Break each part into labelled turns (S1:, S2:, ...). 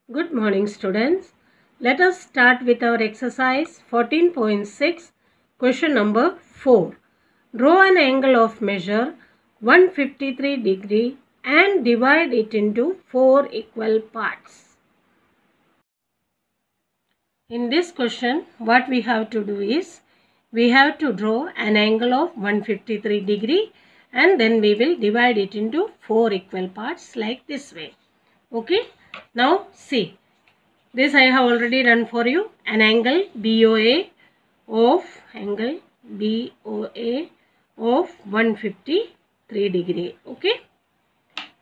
S1: Good morning, students. Let us start with our exercise 14.6, question number 4. Draw an angle of measure 153 degree and divide it into 4 equal parts. In this question, what we have to do is, we have to draw an angle of 153 degree and then we will divide it into 4 equal parts like this way. Okay. Now see. This I have already done for you. An angle BOA of 153 degree. Okay.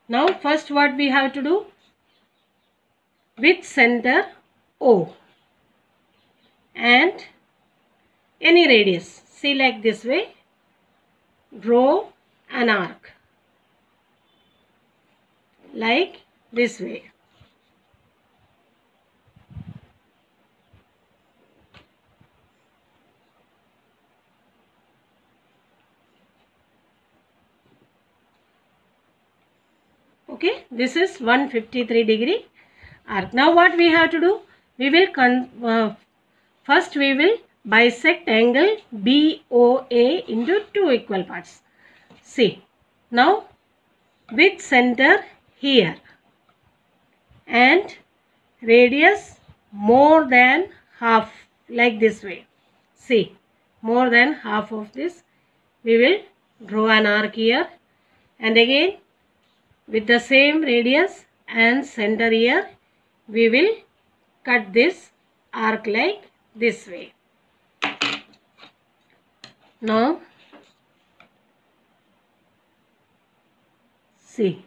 S1: Now first what we have to do? With center O and any radius. See, like this way. Draw an arc. Like this way. Okay, this is 153 degree arc. Now what we have to do? We will first we will bisect angle BOA into 2 equal parts. See, now with center here and radius more than half, like this way. See, more than half of this, we will draw an arc here, and again with the same radius and center here, we will cut this arc like this way. Now see,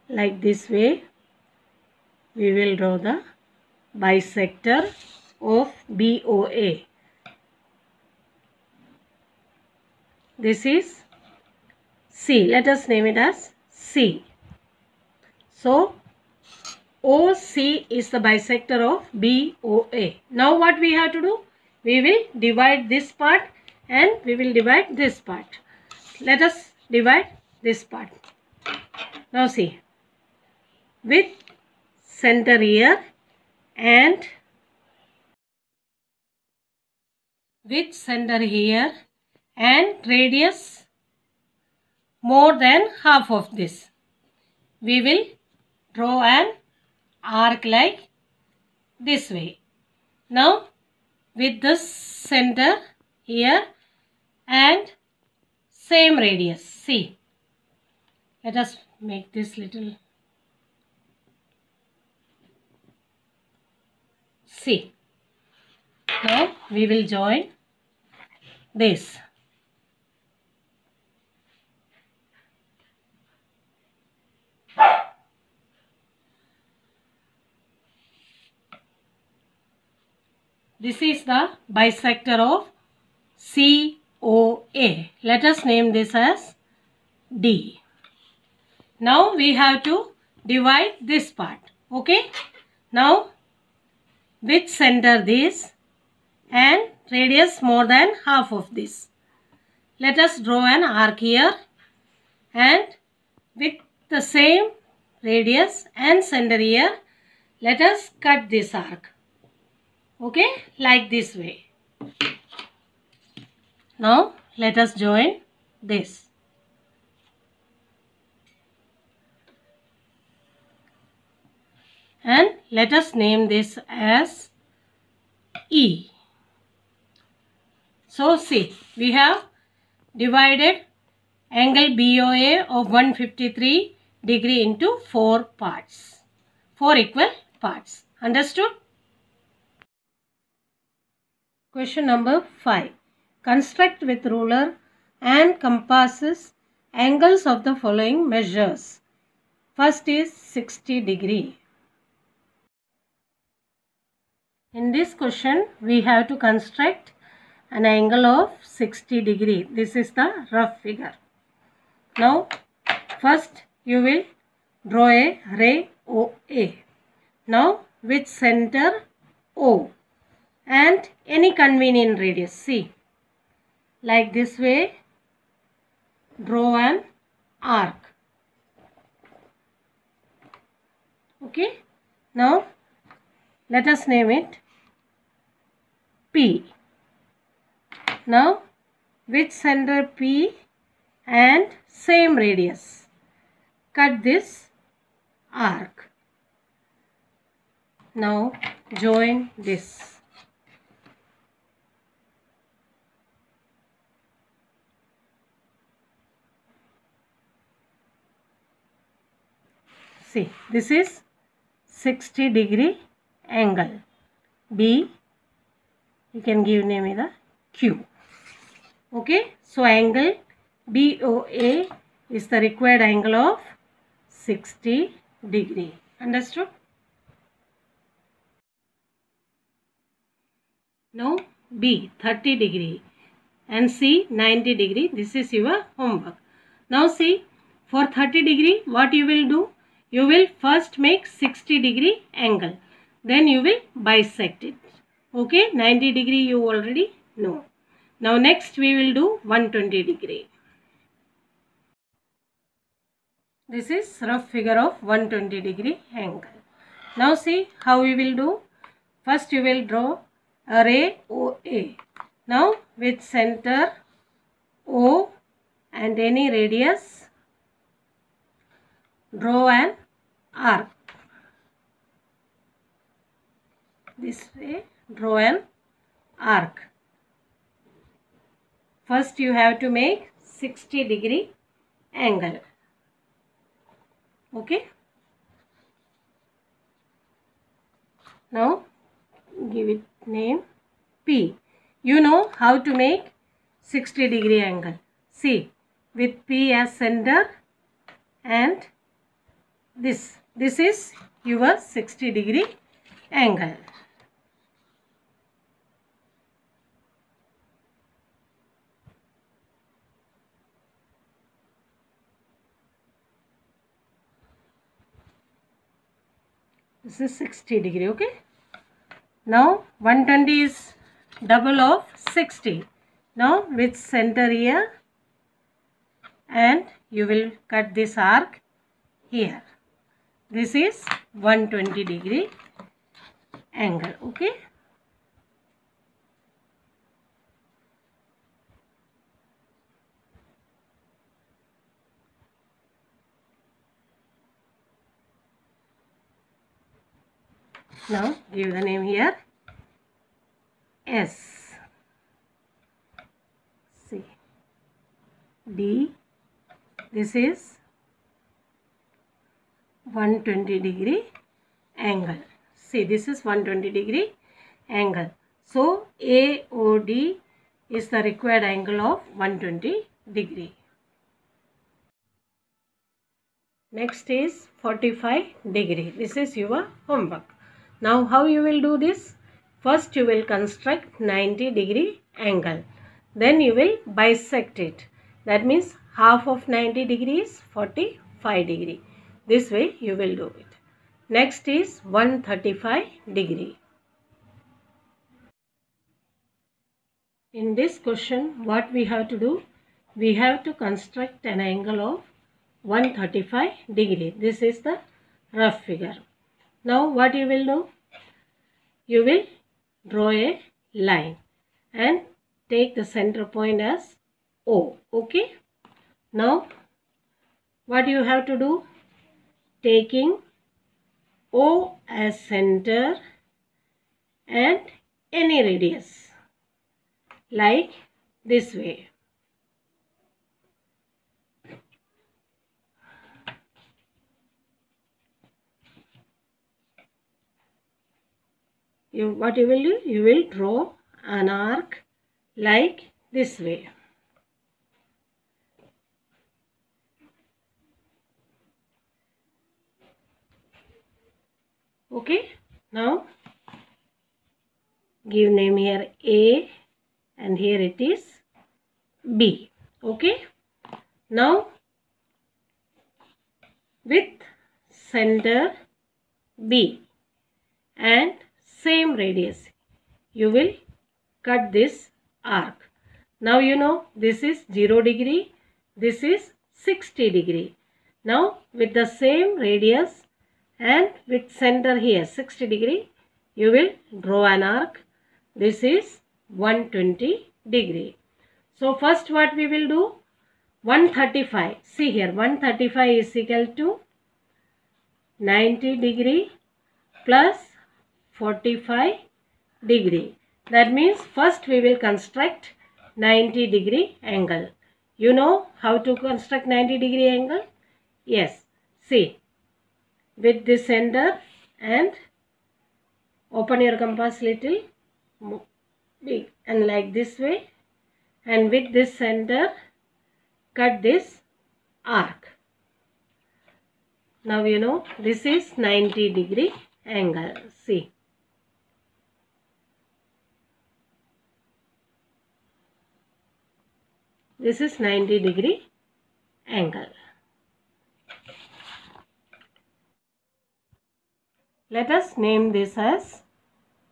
S1: like this way we will draw the bisector of BOA. This is C. Let us name it as C. So OC is the bisector of BOA. Now what we have to do? We will divide this part and we will divide this part. Let us divide this part. Now see, with center here and with center here and radius more than half of this, we will draw an arc like this way. Now with the center here and same radius. See, let us make this little. See, now we will join this. This is the bisector of COA. Let us name this as D. Now we have to divide this part. Okay. Now with center this and radius more than half of this. Let us draw an arc here and with the same radius and center here, let us cut this arc. Okay, like this way. Now let us join this. And let us name this as E. So see, we have divided angle BOA of 153 degree into 4 parts. 4 equal parts. Understood? Question number 5. Construct with ruler and compasses angles of the following measures. First is 60 degree. In this question, we have to construct an angle of 60 degree. This is the rough figure. Now, first you will draw a ray OA. Now, with center O and any convenient radius. See, like this way, draw an arc. Okay. Now let us name it P. Now with center P and same radius, cut this arc. Now join this. See, this is 60-degree angle. B, you can give name is the Q. Okay, so angle BOA is the required angle of 60 degree. Understood? Now B 30 degree and C 90 degree. This is your homework. Now see, for 30 degree what you will do? You will first make 60 degree angle. Then you will bisect it. Okay, 90 degree you already know. Now next we will do 120 degree. This is rough figure of 120 degree angle. Now see how we will do. First you will draw a ray OA. Now with center O and any radius, draw an arc. This way, draw an arc. First you have to make 60 degree angle. Okay. Now give it name P. You know how to make 60 degree angle. See, with P as center and this is your 60 degree angle. This is 60 degree, okay. Now 120 is double of 60. Now with center here and you will cut this arc here. This is 120 degree angle, okay. Now give the name here S. See, D, this is 120 degree angle. See, this is 120 degree angle. So AOD is the required angle of 120 degree. Next is 45 degree. This is your homework. Now how you will do this? First you will construct 90 degree angle. Then you will bisect it. That means half of 90 degree is 45 degree. This way you will do it. Next is 135 degree. In this question what we have to do? We have to construct an angle of 135 degree. This is the rough figure. Now what you will do? You will draw a line and take the center point as O. Okay. Now what you have to do? Taking O as center and any radius like this way. What you will do? You will draw an arc like this way. Okay. Now give name here A and here it is B. Okay. Now with center B and same radius you will cut this arc. Now you know this is 0 degree, this is 60 degree. Now with the same radius and with center here 60 degree, you will draw an arc. This is 120 degree. So first what we will do, 135. See here, 135 is equal to 90 degree plus 45 degree. That means first we will construct 90 degree angle. You know how to construct 90 degree angle? Yes. See, with this center and open your compass little big and like this way, and with this center cut this arc. Now you know this is 90 degree angle. See. This is 90 degree angle. Let us name this as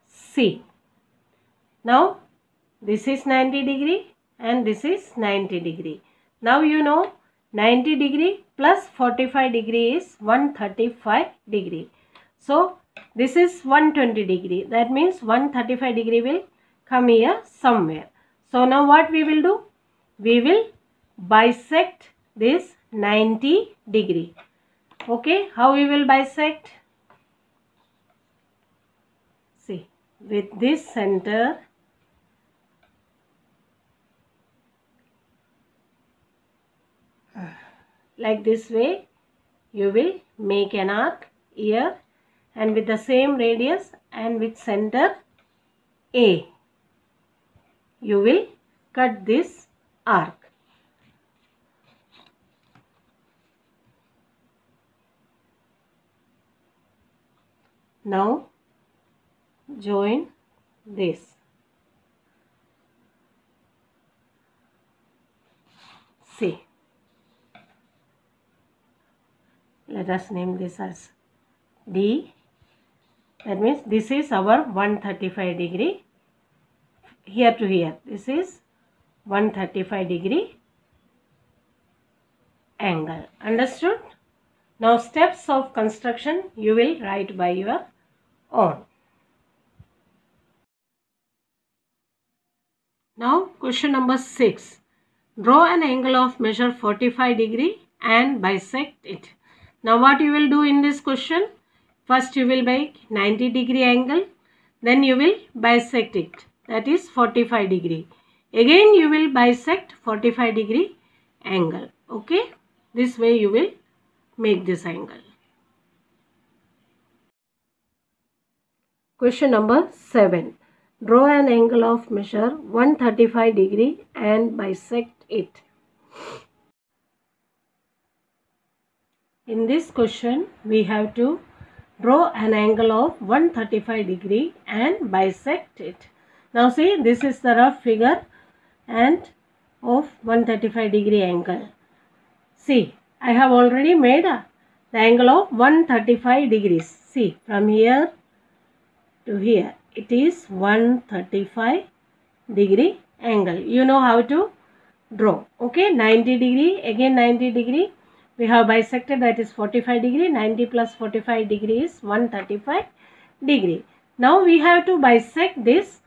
S1: C. Now this is 90 degree and this is 90 degree. Now you know 90 degree plus 45 degree is 135 degree. So this is 120 degree. That means 135 degree will come here somewhere. So now what we will do? We will bisect this 90 degree. Okay, how we will bisect? See, with this center like this way, you will make an arc here, and with the same radius and with center A, you will cut this arc. Now join this. See, let us name this as D. That means this is our 135 degree. Here to here, this is 135 degree angle. Understood? Now steps of construction you will write by your own. Now question number 6. Draw an angle of measure 45 degree and bisect it. Now what you will do in this question? First you will make 90 degree angle, then you will bisect it, that is 45 degree. Again you will bisect 45 degree angle. Okay, this way you will make this angle. Question number 7. Draw an angle of measure 135 degree and bisect it. In this question we have to draw an angle of 135 degree and bisect it. Now see, this is the rough figure and of 135 degree angle. See, I have already made the angle of 135 degrees. See, from here to here, it is 135 degree angle. You know how to draw. Okay, 90 degree, again 90 degree. We have bisected, that is 45 degree. 90 plus 45 degree is 135 degree. Now we have to bisect this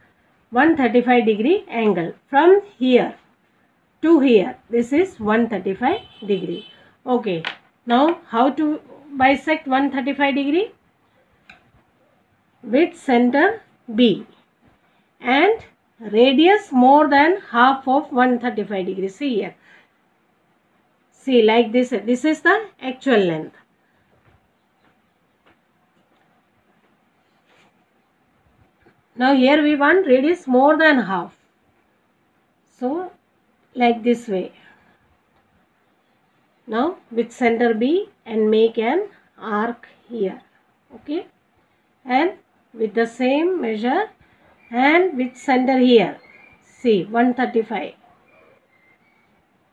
S1: 135 degree angle from here to here. This is 135 degree. Okay, now how to bisect 135 degree? With center B and radius more than half of 135 degree. See here. See, like this. This is the actual length. Now here we want radius more than half. So like this way. Now with center B and make an arc here. Okay. And with the same measure and with center here. See, 135.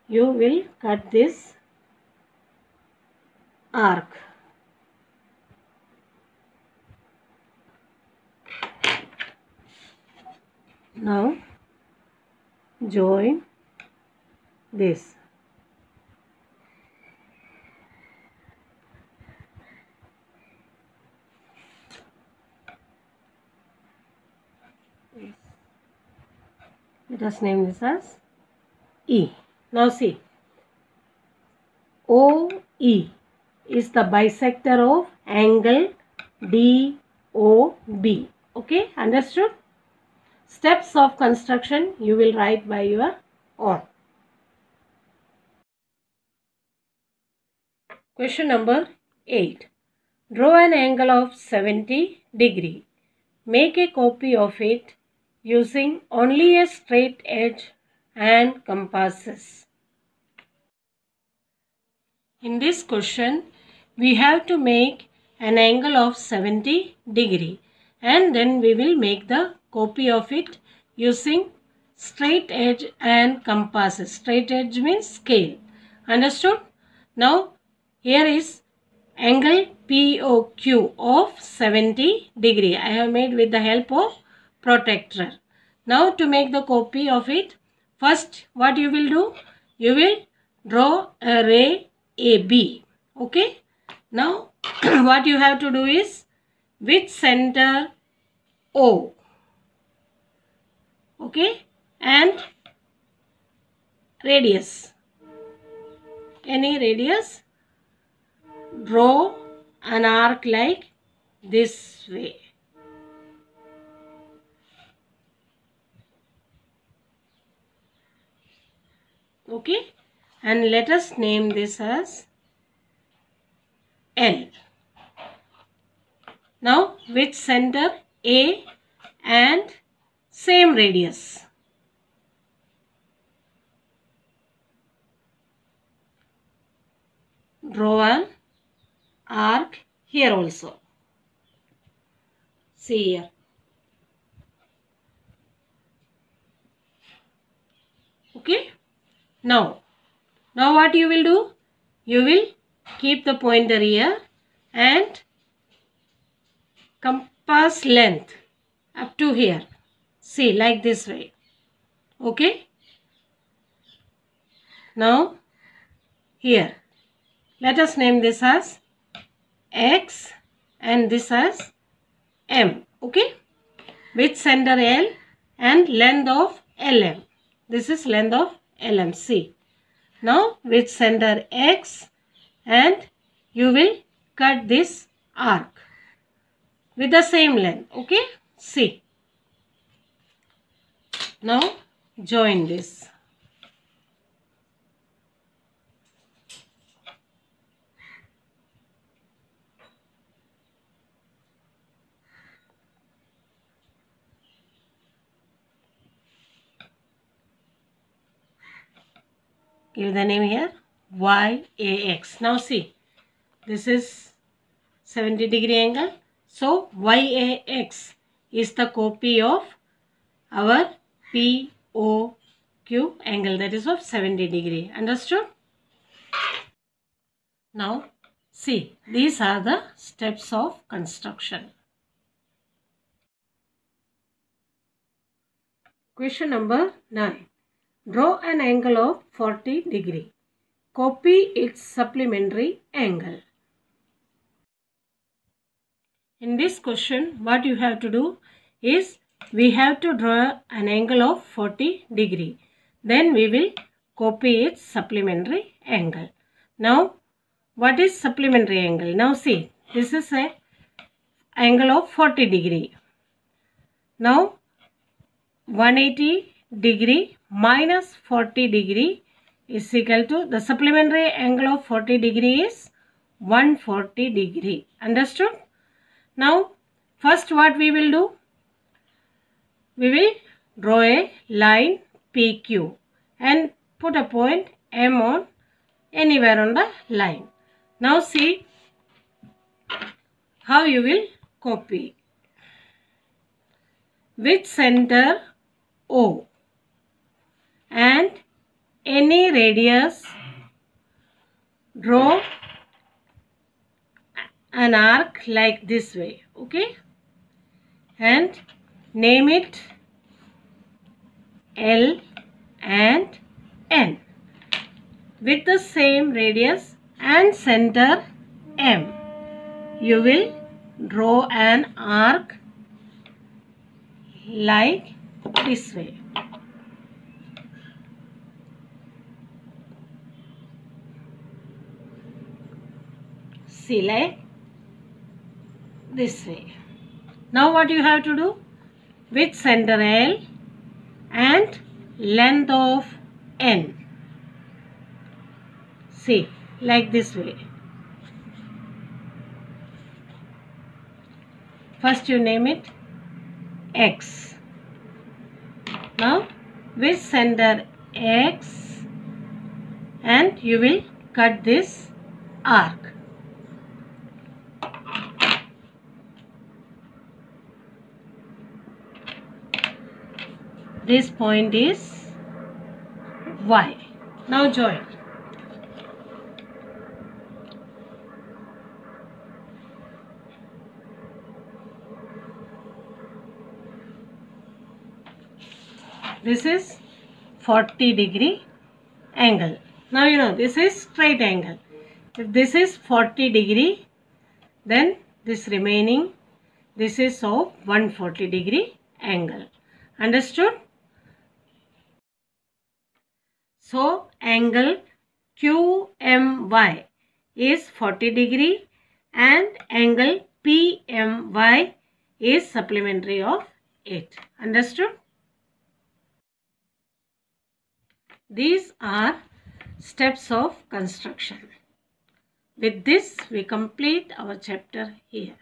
S1: You will cut this arc. Now join this. Let us name this as E. Now see, OE is the bisector of angle DOB. Okay, understood? Steps of construction you will write by your own. Question number 8. Draw an angle of 70 degree. Make a copy of it using only a straight edge and compasses. In this question, we have to make an angle of 70 degree and then we will make the copy of it using straight edge and compasses. Straight edge means scale. Understood? Now, here is angle POQ of 70 degree. I have made with the help of protractor. Now, to make the copy of it, first what you will do? You will draw a ray AB. Okay. Now, what you have to do is with center O. Okay. And radius. Any radius. Draw an arc like this way. Okay. And let us name this as L. Now with center A and same radius. Draw an arc here also. See here. Okay. Now what you will do? You will keep the pointer here and compass length up to here. See, like this way. Okay. Now here. Let us name this as X and this as M. Okay. With center L and length of LM. This is length of LM. See. Now with center X and you will cut this arc with the same length. Okay. See. Now join this. Give the name here YAX. Now see, this is 70 degree angle. So YAX is the copy of our POQ angle, that is of 70 degree. Understood? Now see, these are the steps of construction. Question number 9. Draw an angle of 40 degree. Copy its supplementary angle. In this question, what you have to do is we have to draw an angle of 40 degree. Then we will copy its supplementary angle. Now, what is supplementary angle? Now see, this is a angle of 40 degree. Now, 180 degree minus 40 degree is equal to, the supplementary angle of 40 degree is 140 degree. Understood? Now, first what we will do? We will draw a line PQ and put a point M on anywhere on the line. Now see how you will copy. With center O and any radius, draw an arc like this way. Okay. And name it L and N with the same radius and center M. You will draw an arc like this way. See, like this way. Now what you have to do? With center L and length of N. See, like this way. First you name it X. Now with center X, and you will cut this arc. This point is Y. Now join. This is 40-degree angle. Now you know this is straight angle. If this is 40-degree, then this remaining, this is of 140-degree angle. Understood? So angle QMY is 40-degree and angle PMY is supplementary of it. Understood? These are steps of construction. With this, we complete our chapter here.